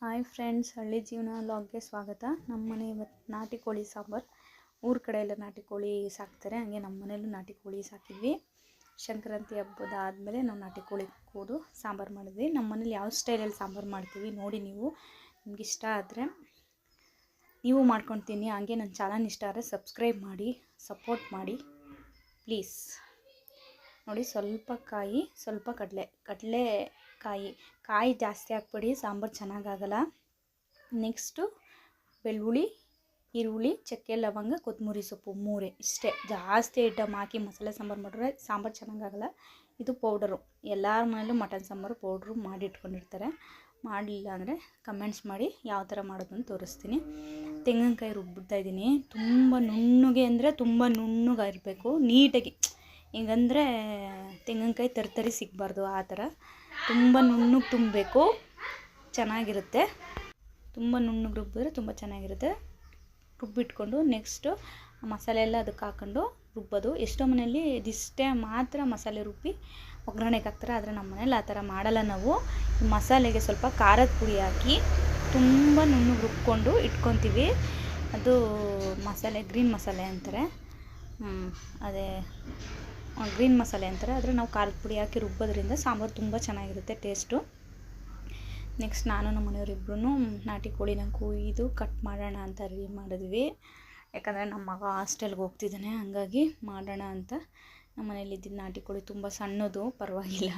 Hi friends, ಹಳ್ಳಿ ಜೀವನ ವ್ಲಾಗ್ಗೆ ಸ್ವಾಗತ. ನಮ್ಮ ಮನೆ ಇವತ್ತು ನಾಟಿ ಕೋಳಿ ಸಾಂಬಾರು. ಊರ ಕಡೆ ಎಲ್ಲ ನಾಟಿ ಕೋಳಿ ಸಾಕ್ತಾರೆ, ಹಾಗೆ ನಮ್ಮ ಮನೆಯಲ್ಲೂ ನಾಟಿ ಕೋಳಿ ಸಾಕಿದ್ವಿ. ಸಂಕ್ರಾಂತಿ ಹಬ್ಬದ ಆದಮೇಲೆ ನಾವು ನಾಟಿ ಕೋಳಿ ಕೂದು ಸಾಂಬಾರು ಮಾಡಿದ್ವಿ. ನಮ್ಮ ಮನೇಲಿ ಯಾವ ಸ್ಟೈಲಲ್ಲಿ ಸಾಂಬಾರು ಮಾಡ್ತೀವಿ ನೋಡಿ. ನಿಮ್ಗೆ ಇಷ್ಟ ಆದರೆ ನೀವು ಮಾಡ್ಕೊಂಡು ತಿನ್ನಿ. ಹಾಗೆ ನನ್ನ ಚಾನಲ್ ಇಷ್ಟ ಆದರೆ ಸಬ್ಸ್ಕ್ರೈಬ್ ಮಾಡಿ, ಸಪೋರ್ಟ್ ಮಾಡಿ ಪ್ಲೀಸ್. ನೋಡಿ, ಸ್ವಲ್ಪ ಕಾಯಿ, ಸ್ವಲ್ಪ ಕಾಯಿ ಜಾಸ್ತಿ ಹಾಕ್ಬೇಡಿ, ಸಾಂಬಾರು ಚೆನ್ನಾಗಾಗಲ್ಲ. ನೆಕ್ಸ್ಟು ಬೆಳ್ಳುಳ್ಳಿ, ಈರುಳ್ಳಿ, ಚಕ್ಕೆ, ಲವಂಗ, ಕೊತ್ತಂಬರಿ ಸೊಪ್ಪು, ಮೂರೇ ಇಷ್ಟೇ. ಜಾಸ್ತಿ ಐಟಮ್ ಹಾಕಿ ಮಸಾಲೆ ಸಾಂಬಾರು ಮಾಡಿದ್ರೆ ಸಾಂಬಾರು ಚೆನ್ನಾಗಾಗಲ್ಲ. ಇದು ಪೌಡರು, ಎಲ್ಲರ ಮನೇಲೂ ಮಟನ್ ಸಾಂಬಾರು ಪೌಡ್ರು ಮಾಡಿ ಇಟ್ಕೊಂಡಿರ್ತಾರೆ. ಮಾಡಲಿಲ್ಲ ಅಂದರೆ ಕಮೆಂಟ್ಸ್ ಮಾಡಿ, ಯಾವ ಥರ ಮಾಡೋದು ಅಂತ ತೋರಿಸ್ತೀನಿ. ತೆಂಗಿನಕಾಯಿ ರುಬ್ಬಿಡ್ತಾಯಿದ್ದೀನಿ. ತುಂಬ ನುಣ್ಣಗೆ ಅಂದರೆ ತುಂಬ ನುಣ್ಣಗಾಗಿರಬೇಕು, ನೀಟಾಗಿ. ಹಿಂಗಂದರೆ ತೆಂಗಿನಕಾಯಿ ತರಿ ಸಿಗಬಾರ್ದು, ಆ ಥರ ತುಂಬ ನುಣ್ಣಗೆ ತುಂಬಬೇಕು, ಚೆನ್ನಾಗಿರುತ್ತೆ. ತುಂಬ ನುಣ್ಣಗೆ ರುಬ್ಬಿದ್ರೆ ತುಂಬ ಚೆನ್ನಾಗಿರುತ್ತೆ. ರುಬ್ಬಿಟ್ಕೊಂಡು ನೆಕ್ಸ್ಟು ಮಸಾಲೆ ಎಲ್ಲ ಅದಕ್ಕೆ ಹಾಕ್ಕೊಂಡು ರುಬ್ಬೋದು. ಎಷ್ಟೋ ಮನೆಯಲ್ಲಿ ಇದಿಷ್ಟೇ ಮಾತ್ರ ಮಸಾಲೆ ರುಬ್ಬಿ ಒಗ್ಗರಣೆಗೆ ಹಾಕ್ತಾರೆ, ಆದರೆ ನಮ್ಮ ಮನೇಲಿ ಆ ಥರ ಮಾಡಲ್ಲ. ನಾವು ಮಸಾಲೆಗೆ ಸ್ವಲ್ಪ ಖಾರದ ಪುಡಿ ಹಾಕಿ ತುಂಬ ನುಣ್ಣಗೆ ರುಬ್ಕೊಂಡು ಇಟ್ಕೊತೀವಿ. ಅದು ಮಸಾಲೆ ಗ್ರೀನ್ ಮಸಾಲೆ ಅಂತಾರೆ, ಅದೇ ಗ್ರೀನ್ ಮಸಾಲೆ ಅಂತಾರೆ. ಆದರೆ ನಾವು ಖಾರದ ಪುಡಿ ಹಾಕಿ ರುಬ್ಬೋದ್ರಿಂದ ಸಾಂಬಾರು ತುಂಬ ಚೆನ್ನಾಗಿರುತ್ತೆ ಟೇಸ್ಟು. ನೆಕ್ಸ್ಟ್ ನಾನು ನಮ್ಮ ಮನೆಯವರಿಬ್ಬರೂ ನಾಟಿ ಕೋಳಿನ ಕುಯ್ದು ಕಟ್ ಮಾಡೋಣ ಅಂತ ರೆಡಿ ಮಾಡಿದ್ವಿ. ಯಾಕಂದರೆ ನಮ್ಮ ಮಗ ಹಾಸ್ಟೆಲ್ಗೆ ಹೋಗ್ತಿದ್ದಾನೆ, ಹಂಗಾಗಿ ಮಾಡೋಣ ಅಂತ. ನಮ್ಮ ಮನೇಲಿ ಇದ್ದಿದ್ದು ನಾಟಿ ಕೋಳಿ ತುಂಬ ಸಣ್ಣದು, ಪರವಾಗಿಲ್ಲ,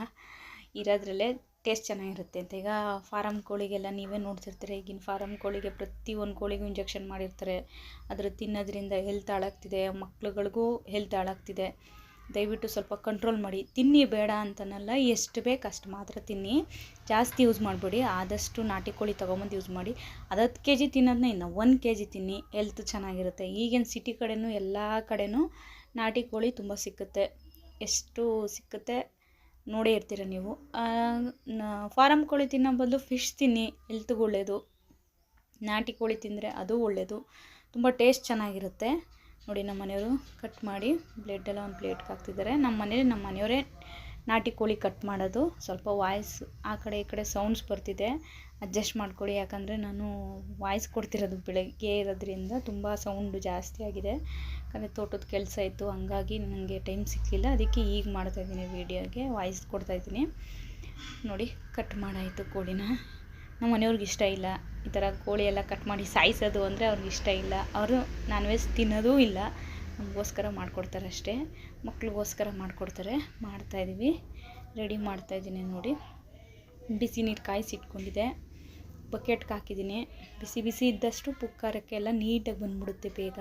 ಇರೋದ್ರಲ್ಲೇ ಟೇಸ್ಟ್ ಚೆನ್ನಾಗಿರುತ್ತೆ ಅಂತ. ಈಗ ಫಾರಮ್ ಕೋಳಿಗೆಲ್ಲ ನೀವೇ ನೋಡ್ತಿರ್ತೀರ, ಈಗಿನ ಫಾರಮ್ ಕೋಳಿಗೆ ಪ್ರತಿಯೊಂದು ಕೋಳಿಗೂ ಇಂಜೆಕ್ಷನ್ ಮಾಡಿರ್ತಾರೆ. ಅದ್ರ ತಿನ್ನೋದ್ರಿಂದ ಹೆಲ್ತ್ ಹಾಳಾಗ್ತಿದೆ, ಮಕ್ಳುಗಳಿಗೂ ಹೆಲ್ತ್ ಹಾಳಾಗ್ತಿದೆ. ದಯವಿಟ್ಟು ಸ್ವಲ್ಪ ಕಂಟ್ರೋಲ್ ಮಾಡಿ. ತಿನ್ನಿ, ಬೇಡ ಅಂತನಲ್ಲ, ಎಷ್ಟು ಬೇಕು ಅಷ್ಟು ಮಾತ್ರ ತಿನ್ನಿ, ಜಾಸ್ತಿ ಯೂಸ್ ಮಾಡಬೇಡಿ. ಆದಷ್ಟು ನಾಟಿ ಕೋಳಿ ತೊಗೊಂಬಂದು ಯೂಸ್ ಮಾಡಿ. 10 kg ತಿನ್ನೋದನ್ನ ಇನ್ನು 1 kg ತಿನ್ನಿ, ಹೆಲ್ತ್ ಚೆನ್ನಾಗಿರುತ್ತೆ. ಈಗಿನ ಸಿಟಿ ಕಡೆಯೂ ಎಲ್ಲ ಕಡೆಯೂ ನಾಟಿ ಕೋಳಿ ತುಂಬ ಸಿಕ್ಕುತ್ತೆ. ಎಷ್ಟು ಸಿಕ್ಕುತ್ತೆ ನೋಡೇ ಇರ್ತೀರ ನೀವು. ಫಾರಮ್ ಕೋಳಿ ತಿನ್ನೋ ಬದಲು ಫಿಶ್ ತಿನ್ನಿ, ಹೆಲ್ತ್ಗೆ ಒಳ್ಳೆಯದು. ನಾಟಿ ಕೋಳಿ ತಿಂದರೆ ಅದು ಒಳ್ಳೆಯದು, ತುಂಬ ಟೇಸ್ಟ್ ಚೆನ್ನಾಗಿರುತ್ತೆ. ನೋಡಿ, ನಮ್ಮ ಮನೆಯವರು ಕಟ್ ಮಾಡಿ ಬ್ಲೆಡ್ಡೆಲ್ಲ ಒಂದು ಪ್ಲೇಟ್ಗೆ ಹಾಕ್ತಿದ್ದಾರೆ. ನಮ್ಮ ಮನೆಯವರೇ ನಾಟಿ ಕೋಳಿ ಕಟ್ ಮಾಡೋದು. ಸ್ವಲ್ಪ ವಾಯ್ಸ್ ಆ ಕಡೆ ಈ ಕಡೆ ಸೌಂಡ್ಸ್ ಬರ್ತಿದೆ, ಅಡ್ಜಸ್ಟ್ ಮಾಡ್ಕೊಳ್ಳಿ. ಯಾಕಂದರೆ ನಾನು ವಾಯ್ಸ್ ಕೊಡ್ತಿರೋದು ಬೆಳಗ್ಗೆ ಇರೋದ್ರಿಂದ ತುಂಬ ಸೌಂಡು ಜಾಸ್ತಿ ಆಗಿದೆ. ಯಾಕಂದರೆ ತೋಟದ ಕೆಲಸ ಇತ್ತು, ಹಂಗಾಗಿ ನನಗೆ ಟೈಮ್ ಸಿಕ್ಕಲಿಲ್ಲ. ಅದಕ್ಕೆ ಈಗ ಮಾಡ್ತಾಯಿದ್ದೀನಿ, ವೀಡಿಯೋಗೆ ವಾಯ್ಸ್ ಕೊಡ್ತಾಯಿದ್ದೀನಿ. ನೋಡಿ, ಕಟ್ ಮಾಡಾಯಿತು ಕೋಳಿನ. ನಮ್ಮ ಮನೆಯವ್ರಿಗೆ ಇಷ್ಟ ಇಲ್ಲ ಈ ಥರ ಕೋಳಿ ಎಲ್ಲ ಕಟ್ ಮಾಡಿ ಸಾಯಿಸೋದು, ಅಂದರೆ ಅವ್ರಿಗೆ ಇಷ್ಟ ಇಲ್ಲ. ಅವರು ನಾನ್ ವೆಜ್ ತಿನ್ನೋದೂ ಇಲ್ಲ. ನಮಗೋಸ್ಕರ ಮಾಡಿಕೊಡ್ತಾರೆ ಅಷ್ಟೇ, ಮಕ್ಳಿಗೋಸ್ಕರ ಮಾಡಿಕೊಡ್ತಾರೆ. ಮಾಡ್ತಾಯಿದ್ದೀವಿ, ರೆಡಿ ಮಾಡ್ತಾಯಿದ್ದೀನಿ. ನೋಡಿ, ಬಿಸಿ ನೀರು ಕಾಯಿಸಿಟ್ಕೊಂಡಿದ್ದೆ, ಬಕೆಟ್ಗೆ ಹಾಕಿದ್ದೀನಿ. ಬಿಸಿ ಬಿಸಿ ಇದ್ದಷ್ಟು ಪುಕ್ಕಾರಕ್ಕೆ ಎಲ್ಲ ನೀಟಾಗಿ ಬಂದುಬಿಡುತ್ತೆ ಬೇಗ.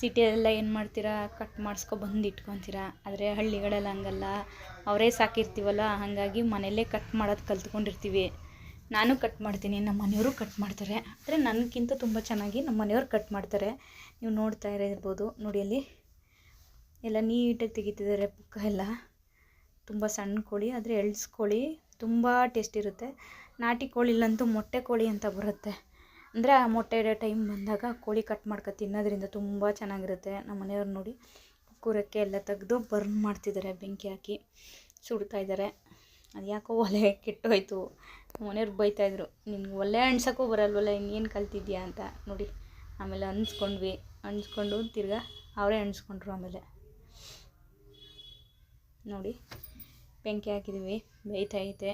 ಸಿಟಿಯಲ್ಲೆಲ್ಲ ಏನು ಮಾಡ್ತೀರಾ, ಕಟ್ ಮಾಡಿಸ್ಕೊಬಂದು ಇಟ್ಕೊತೀರಾ. ಆದರೆ ಹಳ್ಳಿಗಳೆಲ್ಲ ಹಂಗಲ್ಲ, ಅವರೇ ಸಾಕಿರ್ತೀವಲ್ಲ, ಹಾಗಾಗಿ ಮನೆಯಲ್ಲೇ ಕಟ್ ಮಾಡೋದು ಕಲ್ತ್ಕೊಂಡಿರ್ತೀವಿ. ನಾನು ಕಟ್ ಮಾಡ್ತೀನಿ, ನಮ್ಮ ಮನೆಯವರು ಕಟ್ ಮಾಡ್ತಾರೆ. ಆದರೆ ನನಗಿಂತ ತುಂಬ ಚೆನ್ನಾಗಿ ನಮ್ಮ ಮನೆಯವ್ರು ಕಟ್ ಮಾಡ್ತಾರೆ. ನೀವು ನೋಡ್ತಾ ಇರ್ಬೋದು. ನೋಡಿ, ಅಲ್ಲಿ ಎಲ್ಲ ನೀಟಾಗಿ ತೆಗಿತಿದ್ದಾರೆ ಪುಕ್ಕ ಎಲ್ಲ. ತುಂಬ ಸಣ್ಣ ಕೋಳಿ, ಆದರೆ ಎಳ್ಸ್ಕೋಳಿ ತುಂಬ ಟೇಸ್ಟ್ ಇರುತ್ತೆ. ನಾಟಿ ಕೋಳಿಲಂತೂ ಮೊಟ್ಟೆ ಕೋಳಿ ಅಂತ ಬರುತ್ತೆ, ಅಂದರೆ ಆ ಮೊಟ್ಟೆ ಇಡೋ ಟೈಮ್ ಬಂದಾಗ ಕೋಳಿ ಕಟ್ ಮಾಡ್ಕೊ ತಿನ್ನೋದ್ರಿಂದ ತುಂಬ ಚೆನ್ನಾಗಿರುತ್ತೆ. ನಮ್ಮ ಮನೆಯವ್ರು ನೋಡಿ, ಕುಕ್ಕೂರಕ್ಕೆ ಎಲ್ಲ ತೆಗೆದು ಬರ್ನ್ ಮಾಡ್ತಿದ್ದಾರೆ, ಬೆಂಕಿ ಹಾಕಿ ಸುಡ್ತಾಯಿದ್ದಾರೆ. ಅದು ಯಾಕೋ ಒಲೆ ಕೆಟ್ಟೋಯ್ತು. ನಮ್ಮ ಮನೆಯವ್ರು ಬೈತಾಯಿದ್ರು, ನಿನ್ಗೆ ಒಲೆ ಅಣ್ಸೋಕ್ಕೂ ಬರಲ್ವಲ್ಲ, ಇನ್ನೇನು ಕಲ್ತಿದ್ಯಾ ಅಂತ. ನೋಡಿ, ಆಮೇಲೆ ಅಣಿಸ್ಕೊಂಡು ತಿರ್ಗಾ ಅವರೇ ಅಣಿಸ್ಕೊಂಡ್ರು. ಆಮೇಲೆ ನೋಡಿ, ಬೆಂಕಿ ಹಾಕಿದ್ದೀವಿ, ಬೇಯ್ತೈತೆ.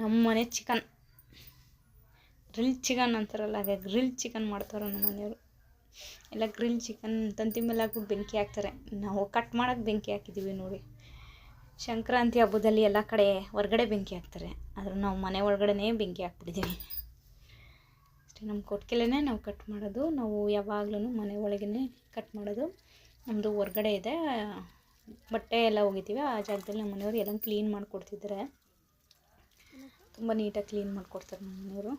ನಮ್ಮ ಮನೆ ಚಿಕನ್, ಗ್ರಿಲ್ ಚಿಕನ್ ಅಂತಾರಲ್ಲ, ಹಾಗೆ ಗ್ರಿಲ್ ಚಿಕನ್ ಮಾಡ್ತಾರೆ ನಮ್ಮ ಮನೆಯವರು. ಎಲ್ಲ ಗ್ರಿಲ್ ಚಿಕನ್ ತಂತಿ ಮೇಲೆ ಹಾಕ್ಬಿಟ್ಟು ಬೆಂಕಿ ಹಾಕ್ತಾರೆ. ನಾವು ಕಟ್ ಮಾಡೋಕ್ಕೆ ಬೆಂಕಿ ಹಾಕಿದ್ದೀವಿ. ನೋಡಿ, ಸಂಕ್ರಾಂತಿ ಹಬ್ಬದಲ್ಲಿ ಎಲ್ಲ ಕಡೆ ಹೊರಗಡೆ ಬೆಂಕಿ ಹಾಕ್ತಾರೆ, ಆದರೂ ನಾವು ಮನೆ ಒಳಗಡೆ ಬೆಂಕಿ ಹಾಕ್ಬಿಟ್ಟಿದ್ದೀವಿ ಅಷ್ಟೇ. ನಮ್ಮ ಕೊಟ್ಟಿಗೆಲೇ ನಾವು ಕಟ್ ಮಾಡೋದು. ನಾವು ಯಾವಾಗ್ಲೂ ಮನೆ ಒಳಗೇ ಕಟ್ ಮಾಡೋದು. ನಮ್ಮದು ಹೊರ್ಗಡೆ ಇದೆ, ಬಟ್ಟೆ ಎಲ್ಲ ಒಗಿತೀವಿ. ಆ ಜಾಗದಲ್ಲಿ ನಮ್ಮ ಮನೆಯವರು ಎಲ್ಲ ಕ್ಲೀನ್ ಮಾಡಿಕೊಡ್ತಿದ್ದಾರೆ, ತುಂಬ ನೀಟಾಗಿ ಕ್ಲೀನ್ ಮಾಡಿಕೊಡ್ತಾರೆ ನಮ್ಮ ಮನೆಯವರು.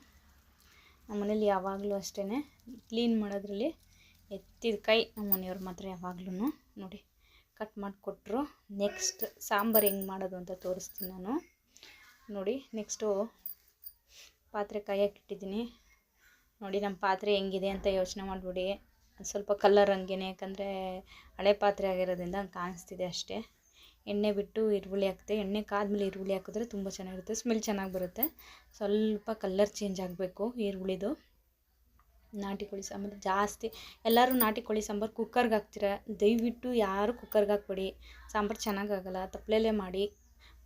ನಮ್ಮ ಮನೇಲಿ ಯಾವಾಗಲೂ ಅಷ್ಟೇ ಕ್ಲೀನ್ ಮಾಡೋದ್ರಲ್ಲಿ ಎತ್ತಿದ ಕೈ ನಮ್ಮ ಮನೆಯವ್ರು ಮಾತ್ರ ಯಾವಾಗ್ಲೂ. ನೋಡಿ, ಕಟ್ ಮಾಡಿಕೊಟ್ರು. ನೆಕ್ಸ್ಟ್ ಸಾಂಬಾರು ಹೆಂಗೆ ಮಾಡೋದು ಅಂತ ತೋರಿಸ್ತೀನಿ ನಾನು. ನೋಡಿ, ನೆಕ್ಸ್ಟು ಪಾತ್ರೆ ಕಾಯಕ್ಕೆ ಇಟ್ಟಿದ್ದೀನಿ. ನೋಡಿ, ನಮ್ಮ ಪಾತ್ರೆ ಹೆಂಗಿದೆ ಅಂತ ಯೋಚನೆ ಮಾಡಿಬಿಡಿ. ಸ್ವಲ್ಪ ಕಲರ್ ಹಂಗೇ, ಯಾಕಂದರೆ ಹಳೆ ಪಾತ್ರೆ ಆಗಿರೋದ್ರಿಂದ ಹಂಗೆ ಕಾಣಿಸ್ತಿದೆ ಅಷ್ಟೇ. ಎಣ್ಣೆ ಬಿಟ್ಟು ಈರುಳ್ಳಿ ಹಾಕ್ತೆ. ಎಣ್ಣೆ ಕಾದ್ಮೇಲೆ ಈರುಳ್ಳಿ ಹಾಕಿದ್ರೆ ತುಂಬ ಚೆನ್ನಾಗಿರುತ್ತೆ, ಸ್ಮೆಲ್ ಚೆನ್ನಾಗಿ ಬರುತ್ತೆ. ಸ್ವಲ್ಪ ಕಲರ್ ಚೇಂಜ್ ಆಗಬೇಕು ಈರುಳ್ಳಿದು. ನಾಟಿ ಕೋಳಿ ಸಾಂಬಾರು ಜಾಸ್ತಿ ಎಲ್ಲರೂ ನಾಟಿ ಕೋಳಿ ಸಾಂಬಾರು ಕುಕ್ಕರ್ಗೆ ಹಾಕ್ತೀರ. ದಯವಿಟ್ಟು ಯಾರು ಕುಕ್ಕರ್ಗೆ ಹಾಕ್ಬೇಡಿ, ಸಾಂಬಾರು ಚೆನ್ನಾಗಾಗಲ್ಲ. ತಪ್ಪಲೆಲ್ಲೇ ಮಾಡಿ.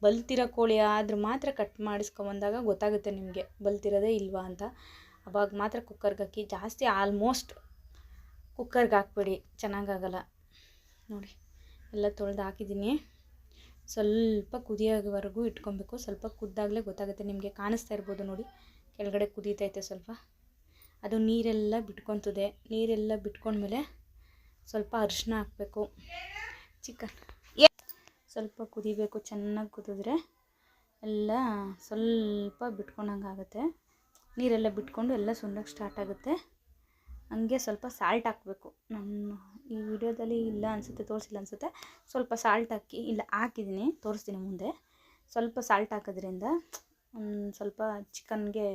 ಬಲ್ತಿರೋ ಕೋಳಿ ಆದ್ರೆ ಮಾತ್ರ ಕಟ್ ಮಾಡಿಸ್ಕೊಂಬಂದಾಗ ಗೊತ್ತಾಗುತ್ತೆ ನಿಮಗೆ ಬಲ್ತಿರೋದೇ ಇಲ್ವಾ ಅಂತ. ಅವಾಗ ಮಾತ್ರ ಕುಕ್ಕರ್ಗೆ ಹಾಕಿ. ಜಾಸ್ತಿ ಆಲ್ಮೋಸ್ಟ್ ಕುಕ್ಕರ್ಗೆ ಹಾಕ್ಬೇಡಿ, ಚೆನ್ನಾಗಾಗಲ್ಲ. ನೋಡಿ ಎಲ್ಲ ತೊಳೆದು ಹಾಕಿದ್ದೀನಿ. ಸ್ವಲ್ಪ ಕುದಿಯೋವರೆಗೂ ಇಟ್ಕೊಬೇಕು. ಸ್ವಲ್ಪ ಕುದ್ದಾಗಲೇ ಗೊತ್ತಾಗುತ್ತೆ ನಿಮಗೆ, ಕಾಣಿಸ್ತಾ ಇರ್ಬೋದು ನೋಡಿ ಕೆಳಗಡೆ ಕುದೀತೈತೆ ಸ್ವಲ್ಪ. ಅದು ನೀರೆಲ್ಲ ಬಿಟ್ಕೊತದೆ. ನೀರೆಲ್ಲ ಬಿಟ್ಕೊಂಡ್ಮೇಲೆ ಸ್ವಲ್ಪ ಅರಿಶಿನ ಹಾಕಬೇಕು. ಚಿಕನ್ ಸ್ವಲ್ಪ ಕುದಿಬೇಕು. ಚೆನ್ನಾಗಿ ಕುದಿದ್ರೆ ಎಲ್ಲ ಸ್ವಲ್ಪ ಬಿಟ್ಕೊಂಡಂಗೆ ಆಗುತ್ತೆ. ನೀರೆಲ್ಲ ಬಿಟ್ಕೊಂಡು ಎಲ್ಲ ಸುಂಡೋಕ್ಕೆ ಸ್ಟಾರ್ಟ್ ಆಗುತ್ತೆ. ಹಂಗೆ ಸ್ವಲ್ಪ ಸಾಲ್ಟ್ ಹಾಕಬೇಕು. ನಾನು ಈ ವಿಡಿಯೋದಲ್ಲಿ ಇಲ್ಲ ಅನಿಸುತ್ತೆ, ತೋರಿಸಿಲ್ಲ ಅನಿಸುತ್ತೆ. ಸ್ವಲ್ಪ ಸಾಲ್ಟ್ ಹಾಕಿ, ಇಲ್ಲ ಹಾಕಿದ್ದೀನಿ, ತೋರಿಸ್ತೀನಿ ಮುಂದೆ. ಸ್ವಲ್ಪ ಸಾಲ್ಟ್ ಹಾಕೋದ್ರಿಂದ ಸ್ವಲ್ಪ ಚಿಕನ್ಗೆ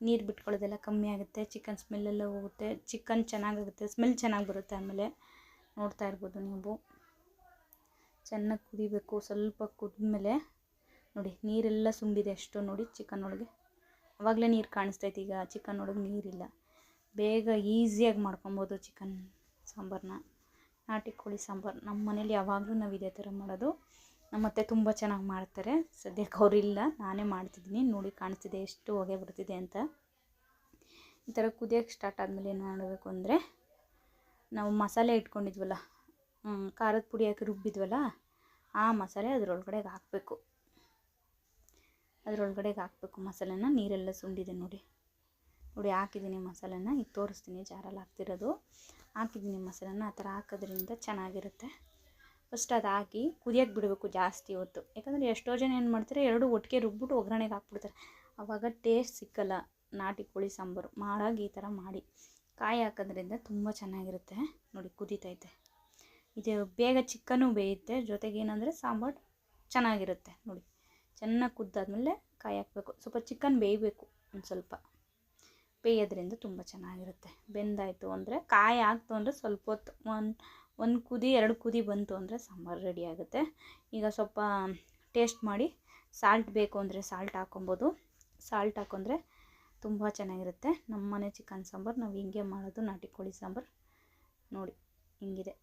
ನೀರು ಬಿಟ್ಕೊಳ್ಳೋದೆಲ್ಲ ಕಮ್ಮಿ ಆಗುತ್ತೆ. ಚಿಕನ್ ಸ್ಮೆಲ್ಲೆಲ್ಲ ಹೋಗುತ್ತೆ. ಚಿಕನ್ ಚೆನ್ನಾಗಾಗುತ್ತೆ, ಸ್ಮೆಲ್ ಚೆನ್ನಾಗಿ ಬರುತ್ತೆ. ಆಮೇಲೆ ನೋಡ್ತಾ ಇರ್ಬೋದು ನೀವು, ಚೆನ್ನಾಗಿ ಕುದಿಬೇಕು. ಸ್ವಲ್ಪ ಕುದಿದ್ಮೇಲೆ ನೋಡಿ ನೀರೆಲ್ಲ ಸುಂಡಿದೆ ಅಷ್ಟು ನೋಡಿ ಚಿಕನ್ ಒಳಗೆ. ಆವಾಗಲೇ ನೀರು ಕಾಣಿಸ್ತೈತೆ. ಈಗ ಚಿಕನ್ ಒಳಗೆ ನೀರಿಲ್ಲ. ಬೇಗ ಈಸಿಯಾಗಿ ಮಾಡ್ಕೊಬೋದು ಚಿಕನ್ ಸಾಂಬಾರನ್ನ. ನಾಟಿ ಕೋಳಿ ಸಾಂಬಾರು ನಮ್ಮ ಮನೇಲಿ ಯಾವಾಗಲೂ ನಾವು ಇದೇ ಥರ ಮಾಡೋದು. ನಮ್ಮತ್ತೆ ತುಂಬ ಚೆನ್ನಾಗಿ ಮಾಡ್ತಾರೆ. ಸದ್ಯಕ್ಕೆ ಅವರಿಲ್ಲ, ನಾನೇ ಮಾಡ್ತಿದ್ದೀನಿ. ನೋಡಿ ಕಾಣಿಸ್ತಿದೆ ಎಷ್ಟು ಹೊಗೆ ಬರ್ತಿದೆ ಅಂತ. ಈ ಥರ ಕುದಿಯೋಕ್ಕೆ ಸ್ಟಾರ್ಟ್ ಆದಮೇಲೆ ಏನು ಮಾಡಬೇಕು ಅಂದರೆ, ನಾವು ಮಸಾಲೆ ಇಟ್ಕೊಂಡಿದ್ವಲ್ಲ, ಖಾರದ ಪುಡಿ ಹಾಕಿ ರುಬ್ಬಿದ್ವಲ್ಲ, ಆ ಮಸಾಲೆ ಅದರೊಳಗಡೆಗೆ ಹಾಕಬೇಕು. ಅದರೊಳಗಡೆಗೆ ಹಾಕಬೇಕು ಮಸಾಲೆನ. ನೀರೆಲ್ಲ ಸುಂಡಿದೆ ನೋಡಿ. ನೋಡಿ ಹಾಕಿದ್ದೀನಿ ಮಸಾಲೆನ. ಈಗ ತೋರಿಸ್ತೀನಿ ಜಾರಲ್ಲಿ ಹಾಕ್ತಿರೋದು. ಹಾಕಿದ್ದೀನಿ ಮಸಾಲೆನ. ಆ ಥರ ಹಾಕೋದ್ರಿಂದ ಚೆನ್ನಾಗಿರುತ್ತೆ. ಫಸ್ಟ್ ಅದು ಹಾಕಿ ಕುದಿಯೋಕ್ಕೆ ಬಿಡಬೇಕು ಜಾಸ್ತಿ ಹೊತ್ತು. ಯಾಕಂದರೆ ಎಷ್ಟೋ ಜನ ಏನು ಮಾಡ್ತಾರೆ, ಎರಡು ಒಟ್ಟಿಗೆ ರುಬ್ಬಿಟ್ಟು ಒಗ್ಗರಣೆಗೆ ಹಾಕ್ಬಿಡ್ತಾರೆ. ಆವಾಗ ಟೇಸ್ಟ್ ಸಿಕ್ಕಲ್ಲ ನಾಟಿ ಕೋಳಿ ಸಾಂಬಾರು. ಮಾಡಾಗ ಈ ಥರ ಮಾಡಿ ಕಾಯಿ ಹಾಕೋದ್ರಿಂದ ತುಂಬ ಚೆನ್ನಾಗಿರುತ್ತೆ. ನೋಡಿ ಕುದೀತೈತೆ. ಇದು ಬೇಗ ಚಿಕನ್ನು ಬೇಯುತ್ತೆ, ಜೊತೆಗೆ ಏನಂದರೆ ಸಾಂಬಾರು ಚೆನ್ನಾಗಿರುತ್ತೆ. ನೋಡಿ ಚೆನ್ನಾಗಿ ಕುದ್ದಾದ್ಮೇಲೆ ಕಾಯಿ ಹಾಕಬೇಕು. ಸ್ವಲ್ಪ ಚಿಕನ್ ಬೇಯಬೇಕು, ಒಂದು ಸ್ವಲ್ಪ ಬೇಯೋದ್ರಿಂದ ತುಂಬ ಚೆನ್ನಾಗಿರುತ್ತೆ. ಬೆಂದಾಯಿತು ಅಂದರೆ, ಕಾಯಿ ಹಾಕ್ತು ಅಂದರೆ ಸ್ವಲ್ಪ ಹೊತ್ತು ಒಂದು ಕುದಿ 2 ಕುದಿ ಬಂತು ಅಂದರೆ ಸಾಂಬಾರು ರೆಡಿ ಆಗುತ್ತೆ. ಈಗ ಸ್ವಲ್ಪ ಟೇಸ್ಟ್ ಮಾಡಿ ಸಾಲ್ಟ್ ಬೇಕು ಅಂದರೆ ಸಾಲ್ಟ್ ಹಾಕೊಬೋದು. ಸಾಲ್ಟ್ ಹಾಕೊಂಡ್ರೆ ತುಂಬ ಚೆನ್ನಾಗಿರುತ್ತೆ. ನಮ್ಮ ಮನೆ ಚಿಕನ್ ಸಾಂಬಾರು ನಾವು ಹಿಂಗೆ ಮಾಡೋದು. ನಾಟಿ ಕೋಳಿ ಸಾಂಬಾರು ನೋಡಿ ಹಿಂಗಿದೆ.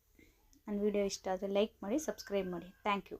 ನನ್ನ ವಿಡಿಯೋ ಇಷ್ಟ ಆದರೆ ಲೈಕ್ ಮಾಡಿ, ಸಬ್ಸ್ಕ್ರೈಬ್ ಮಾಡಿ. Thank you.